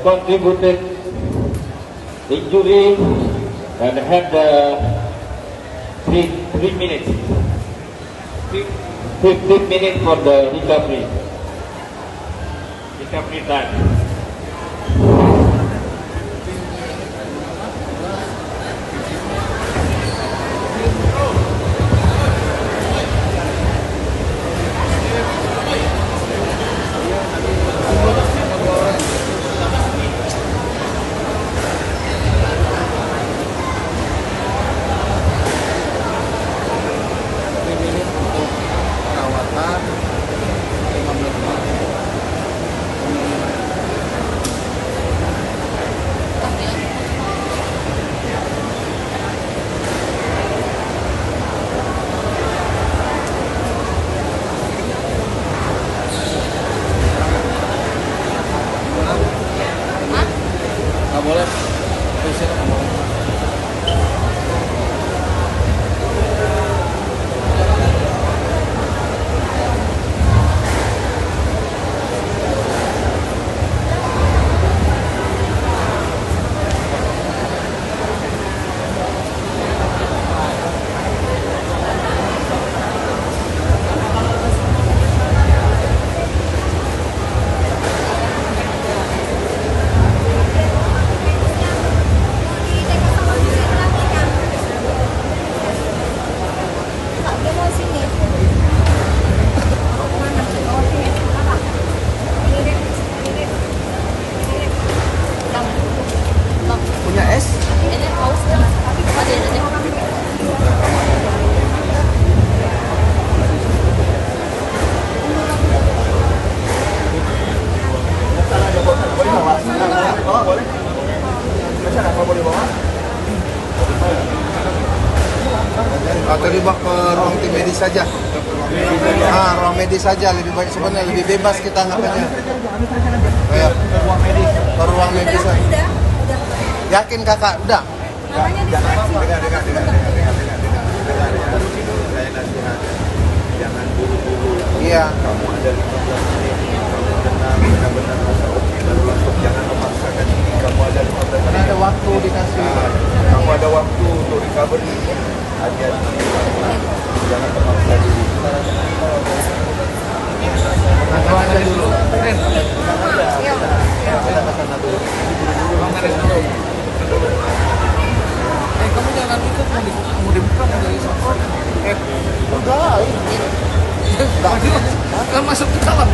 contributed injury and had 3 minutes. 15 minutes for the recovery time. Boleh. Punya es? Ini haus nih. Atau dibawa ke ruang tim medis saja? Ruang medis saja lebih baik sebenarnya, lebih bebas kita anggapannya. Ya, ke ruang medis saja. Yakin kakak? Udah? Jangan buru-buru. Iya. Kamu ada 15 menit, kamu tenang, benar-benar rasa oke, baru langsung jangan memaksakan diri. Kamu ada 15 menit. Karena ada waktu dikasih. Kamu ada waktu untuk recovery. Hati-hati, jangan memaksa diri. Atau aja dulu. Kita ke sana dulu. Kamu jangan ikut, mau dibuka dari sofa. Udah, kan masuk ke dalam.